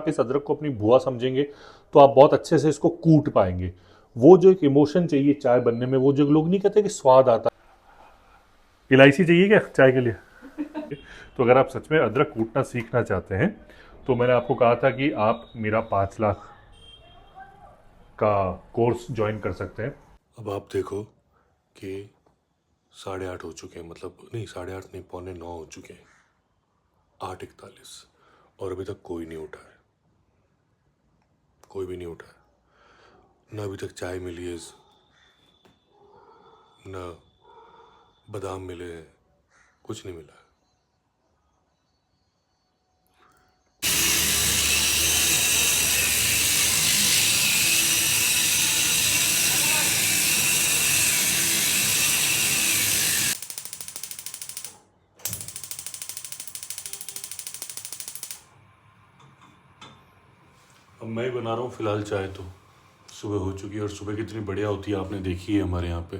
आप इस अदरक को अपनी बुआ समझेंगे तो आप बहुत अच्छे से इसको कूट पाएंगे। वो जो एक इमोशन चाहिए चाय बनने में, वो जो लोग नहीं कहते कि स्वाद आता, इलायची चाहिए क्या चाय के लिए? तो अगर आप सच में अदरक कूटना सीखना चाहते हैं तो मैंने आपको कहा था कि आप मेरा 5 लाख का कोर्स ज्वाइन कर सकते हैं। अब आप देखो कि 8:30 हो चुके हैं, मतलब नहीं 8:30 नहीं, 8:45 हो चुके हैं। 8:41 और अभी तक कोई नहीं उठा है, कोई भी नहीं उठा है। ना अभी तक चाय मिली है, ना बादाम मिले हैं, कुछ नहीं मिला है। अब मैं ही बना रहा हूँ फिलहाल चाय। तो सुबह हो चुकी है और सुबह कितनी बढ़िया होती है आपने देखी है हमारे यहाँ पे।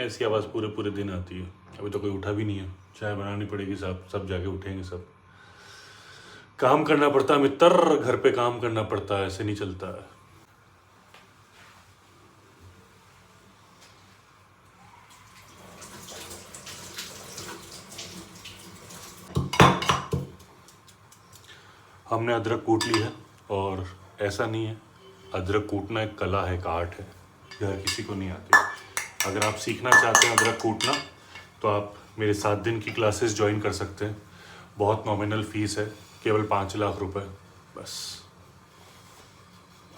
ऐसी आवाज़ पूरे पूरे दिन आती है। अभी तो कोई उठा भी नहीं है, चाय बनानी पड़ेगी, सब सब जाके उठेंगे सब। काम करना पड़ता है मित्र, घर पे काम करना पड़ता है, ऐसे नहीं चलता है। हमने अदरक कूट ली है और ऐसा नहीं है, अदरक कूटना एक कला है, एक आर्ट है, जो हर किसी को नहीं आती। अगर आप सीखना चाहते हैं अदरक कूटना तो आप मेरे 7 दिन की क्लासेस ज्वाइन कर सकते हैं। बहुत नॉमिनल फीस है, केवल 5 लाख रुपए बस।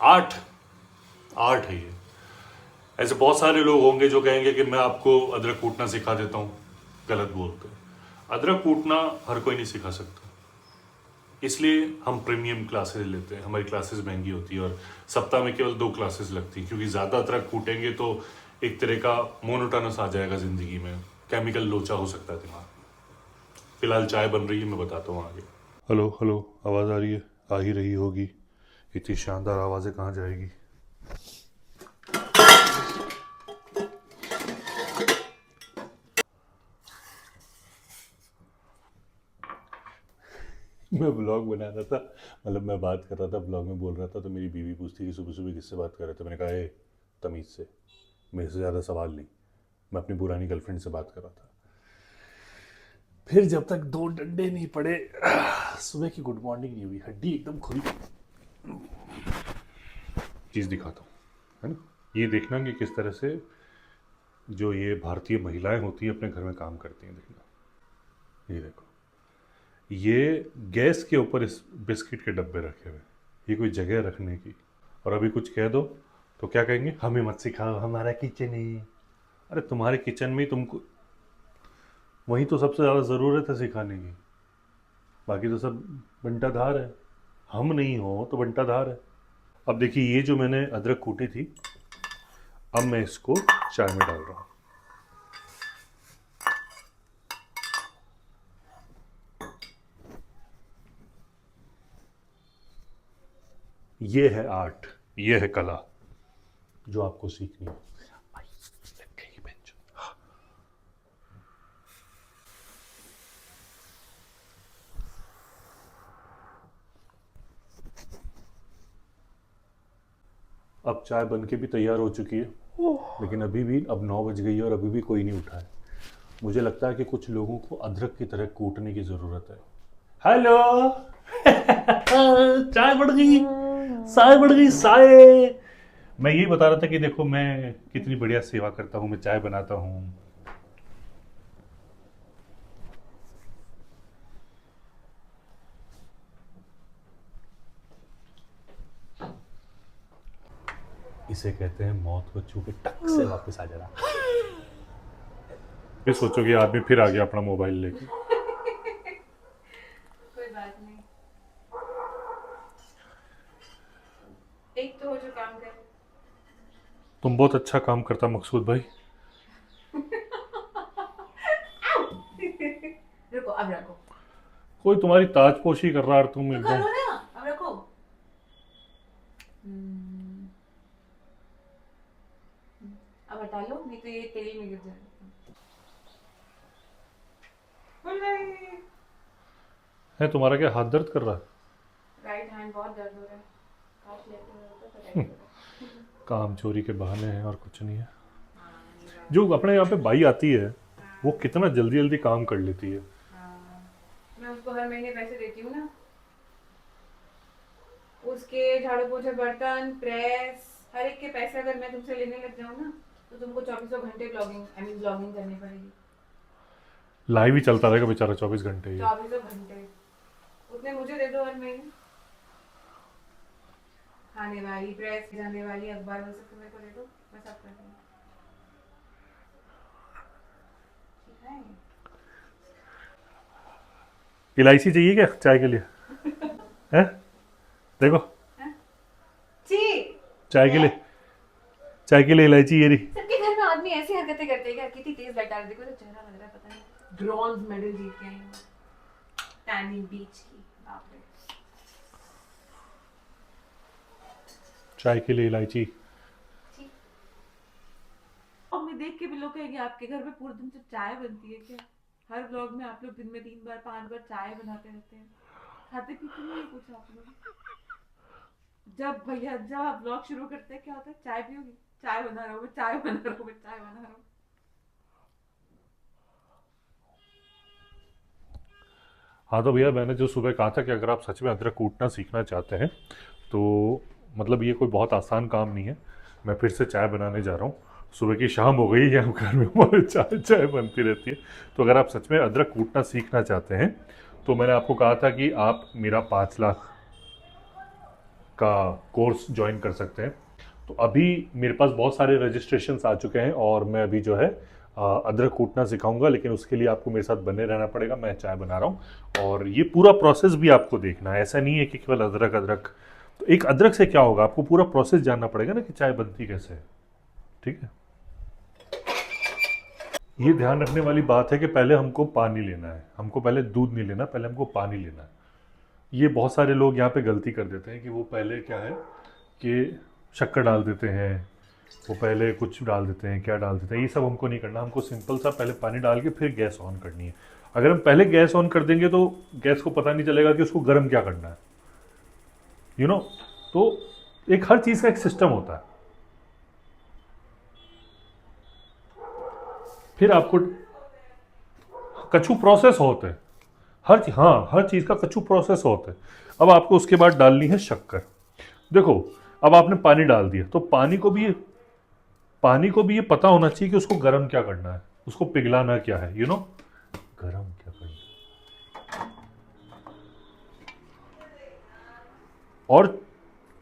आर्ट, आर्ट है ये। ऐसे बहुत सारे लोग होंगे जो कहेंगे कि मैं आपको अदरक कूटना सिखा देता हूँ, गलत बोलते हैं। अदरक कूटना हर कोई नहीं सिखा सकता, इसलिए हम प्रीमियम क्लासेस लेते हैं। हमारी क्लासेस महंगी होती है और सप्ताह में केवल 2 क्लासेस लगती हैं, क्योंकि ज़्यादा अदरक कूटेंगे तो एक तरह का मोनोटोनस आ जाएगा ज़िंदगी में, केमिकल लोचा हो सकता है दिमाग में। फिलहाल चाय बन रही है, मैं बताता हूँ आगे। हेलो हेलो, आवाज़ आ रही है? आ ही रही होगी, इतनी शानदार आवाज़ें कहाँ जाएगी। मैं ब्लॉग बना रहा था, मतलब मैं बात कर रहा था, ब्लॉग में बोल रहा था, तो मेरी बीवी पूछती कि सुबह सुबह किससे बात कर रहे थे। मैंने कहा ए, तमीज़ से, मेरे से ज़्यादा सवाल नहीं, मैं अपनी पुरानी गर्लफ्रेंड से बात कर रहा था। फिर जब तक 2 डंडे नहीं पड़े, सुबह की गुड मॉर्निंग नहीं हुई, हड्डी एकदम खुली। चीज़ दिखाता हूँ, है ना, ये देखना कि किस तरह से जो ये भारतीय महिलाएं होती हैं अपने घर में काम करती हैं। देखना, ये देखो, ये गैस के ऊपर इस बिस्किट के डब्बे रखे हुए, ये कोई जगह रखने की। और अभी कुछ कह दो तो क्या कहेंगे, हमें मत सिखाओ, हमारा किचन है। अरे तुम्हारे किचन में ही तुमको, वही तो सबसे ज़्यादा ज़रूरत है सिखाने की, बाकी तो सब बंटाधार है। हम नहीं हो तो बंटाधार है। अब देखिए, ये जो मैंने अदरक कूटी थी, अब मैं इसको चाय में डाल रहा हूँ। ये है आर्ट, ये है कला जो आपको सीखनी है। आई, लग गई बेंच। अब चाय बन के भी तैयार हो चुकी है, लेकिन अभी भी अब 9 बज गई है और अभी भी कोई नहीं उठा है। मुझे लगता है कि कुछ लोगों को अदरक की तरह कूटने की ज़रूरत है। हेलो चाय बढ़ गई, चाय बढ़ गई, चाय। मैं यही बता रहा था कि देखो मैं कितनी बढ़िया सेवा करता हूँ, मैं चाय बनाता हूँ। इसे कहते हैं मौत को छू के टक से वापस आ जाना। फिर सोचो कि आदमी फिर आ गया अपना मोबाइल लेके। कोई बात नहीं, एक तो हो जो काम करे। तुम बहुत अच्छा काम करता मकसूद भाई। रुको, अब रखो। कोई तुम्हारी ताजपोशी कर रहा है और तुम तो एकदम। करो ना, अब रखो। हम्म, अब हटा लो, नहीं तो ये तेल में गिर जाएगा। खुल गई। है तुम्हारा क्या हाथ दर्द कर रहा है? राइट हैंड बहुत दर्द हो रहा है। काश लेते हो तो राइट हो रहा काम चोरी के बहाने हैं और कुछ नहीं है। है। हाँ, ये बात। जो अपने यहाँ पे बाई आती है वो कितना जल्दी जल्दी काम कर लेती है। हाँ, मैं उसको हर महीने पैसे देती हूँ ना, उसके झाड़ू पोछे बर्तन प्रेस हर एक के पैसे अगर मैं तुमसे लेने लग जाऊँ ना तो तुमको 24 घंटे ब्लॉगिंग करनी पड़ेगी। लाइव ही चलता रहेगा बेचारा 24 घंटे ही। 24 घंटे उतने मुझे दे दो हर महीने। खाने वाली प्रेस जाने वाली अखबार वो सब मेरे को दे दो, मैं सब कर दूँगी। ठीक है। इलायची चाहिए क्या चाय के लिए? है देखो जी, चाय के लिए इलायची ये रही। सबके घर में आदमी ऐसी हरकतें करते हैं क्या? कितनी तेज लाइट आ रही है, देखो तो चेहरा लग रहा है पता नहीं ब्रॉन्ज मेडल जीत के आई हूँ टैनिंग बीच की। बाप रे। चाय के लिए इलायची। ठीक। और मैं देख के भी लोग कहेंगे आपके घर में पूरे दिन से चाय बनती है क्या? हर व्लॉग में आप लोग दिन में 3 बार 5 बार चाय बनाते रहते हैं, खाते पीते नहीं है कुछ आप लोग? जब आप व्लॉग शुरू करते हैं क्या होता है? चाय पियोगी? चाय बना रहा हूँ मैं, चाय बना रहा हूँ मैं, चाय बना रहा हूँ। हाँ तो भैया मैंने जो सुबह कहा था कि अगर आप सच में अदरक कूटना सीखना चाहते हैं तो मतलब ये कोई बहुत आसान काम नहीं है। मैं फिर से चाय बनाने जा रहा हूँ। सुबह की शाम हो गई है, घर में हमारे चाय चाय बनती रहती है। तो अगर आप सच में अदरक कूटना सीखना चाहते हैं तो मैंने आपको कहा था कि आप मेरा 5 लाख का कोर्स ज्वाइन कर सकते हैं। तो अभी मेरे पास बहुत सारे रजिस्ट्रेशंस आ चुके हैं और मैं अभी जो है अदरक कूटना सिखाऊंगा, लेकिन उसके लिए आपको मेरे साथ बने रहना पड़ेगा। मैं चाय बना रहा हूँ और ये पूरा प्रोसेस भी आपको देखना है। ऐसा नहीं है कि केवल अदरक अदरक। तो एक अदरक से क्या होगा, आपको पूरा प्रोसेस जानना पड़ेगा ना कि चाय बनती कैसे है। ठीक है, ये ध्यान रखने वाली बात है कि पहले हमको पानी लेना है, हमको पहले दूध नहीं लेना, पहले हमको पानी लेना है। ये बहुत सारे लोग यहाँ पे गलती कर देते हैं कि वो पहले क्या है कि शक्कर डाल देते हैं, वो पहले कुछ डाल देते हैं, क्या डाल देते हैं। ये सब हमको नहीं करना। हमको सिंपल सा पहले पानी डाल के फिर गैस ऑन करनी है। अगर हम पहले गैस ऑन कर देंगे तो गैस को पता नहीं चलेगा कि उसको गर्म क्या करना है, यू नो। तो एक हर चीज़ का एक सिस्टम होता है। फिर आपको कछु प्रोसेस होते हैं हर चीज़ का कछु प्रोसेस होता है। अब आपको उसके बाद डालनी है शक्कर। देखो अब आपने पानी डाल दिया तो पानी को भी ये पता होना चाहिए कि उसको गर्म क्या करना है, उसको पिघलाना क्या है, यू नो, गर्म क्या करना है। और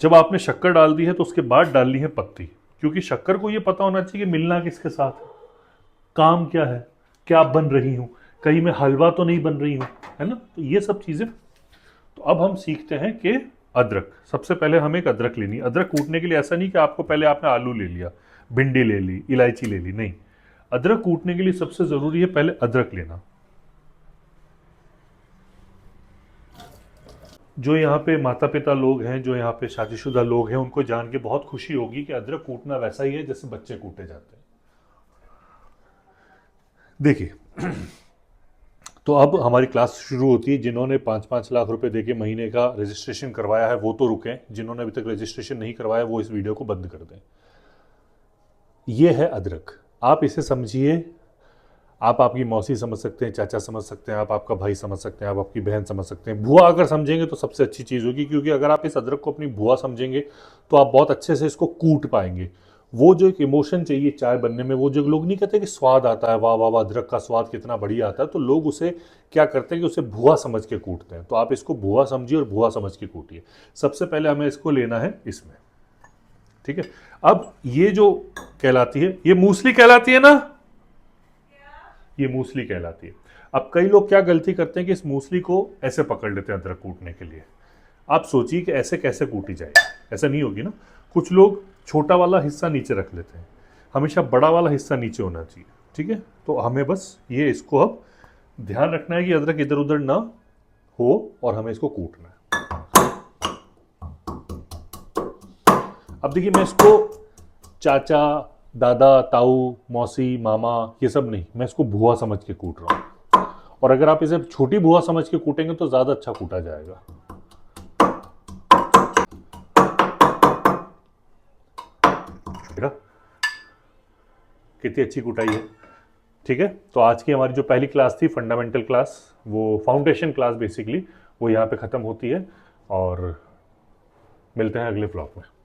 जब आपने शक्कर डाल दी है तो उसके बाद डालनी है पत्ती, क्योंकि शक्कर को ये पता होना चाहिए कि मिलना किसके साथ है, काम क्या है, क्या बन रही हूं, कहीं मैं हलवा तो नहीं बन रही हूं, है ना। तो ये सब चीजें। तो अब हम सीखते हैं कि अदरक। सबसे पहले हमें एक अदरक लेनी है। अदरक कूटने के लिए ऐसा नहीं कि आपको पहले आपने आलू ले लिया, भिंडी ले ली, इलायची ले ली, नहीं। अदरक कूटने के लिए सबसे जरूरी है पहले अदरक लेना। जो यहाँ पे माता पिता लोग हैं, जो यहाँ पे शादीशुदा लोग हैं, उनको जान के बहुत खुशी होगी कि अदरक कूटना वैसा ही है जैसे बच्चे कूटे जाते हैं। देखिए तो अब हमारी क्लास शुरू होती है। जिन्होंने 5-5 लाख रुपए देके महीने का रजिस्ट्रेशन करवाया है वो तो रुकें, जिन्होंने अभी तक रजिस्ट्रेशन नहीं करवाया वो इस वीडियो को बंद कर दें। ये है अदरक, आप इसे समझिए। आप आपकी मौसी समझ सकते हैं, चाचा समझ सकते हैं, आप आपका भाई समझ सकते हैं, आप आपकी बहन समझ सकते हैं। बुआ अगर समझेंगे तो सबसे अच्छी चीज़ होगी, क्योंकि अगर आप इस अदरक को अपनी बुआ समझेंगे तो आप बहुत अच्छे से इसको कूट पाएंगे। वो जो एक इमोशन चाहिए चाय बनने में, वो जो लोग नहीं कहते कि स्वाद आता है, वाह वाह वाह अदरक का स्वाद कितना बढ़िया आता है, तो लोग उसे क्या करते हैं कि उसे भुआ समझ के कूटते हैं। तो आप इसको भुआ समझिए और भुआ समझ के कूटिए। सबसे पहले हमें इसको लेना है इसमें, ठीक है। अब ये जो कहलाती है, ये मूसली कहलाती है ना, ये मूसली कहलाती है। अब कई लोग क्या गलती करते हैं कि इस मूसली को ऐसे पकड़ लेते हैं अदरक कूटने के लिए। आप सोचिए कि ऐसे कैसे कूटी जाएगी, ऐसा नहीं होगी ना। कुछ लोग छोटा वाला हिस्सा नीचे रख लेते हैं, हमेशा बड़ा वाला हिस्सा नीचे होना चाहिए, ठीक है। तो हमें बस ये इसको अब ध्यान रखना है कि अदरक इधर उधर ना हो और हमें इसको कूटना है। अब देखिए मैं इसको चाचा, दादा, ताऊ, मौसी, मामा ये सब नहीं, मैं इसको भुआ समझ के कूट रहा हूँ। और अगर आप इसे छोटी भुआ समझ के कूटेंगे तो ज़्यादा अच्छा कूटा जाएगा। कितनी अच्छी कुटाई है। ठीक है, तो आज की हमारी जो पहली क्लास थी फंडामेंटल क्लास, वो फाउंडेशन क्लास बेसिकली, वो यहाँ पे ख़त्म होती है और मिलते हैं अगले ब्लॉग में।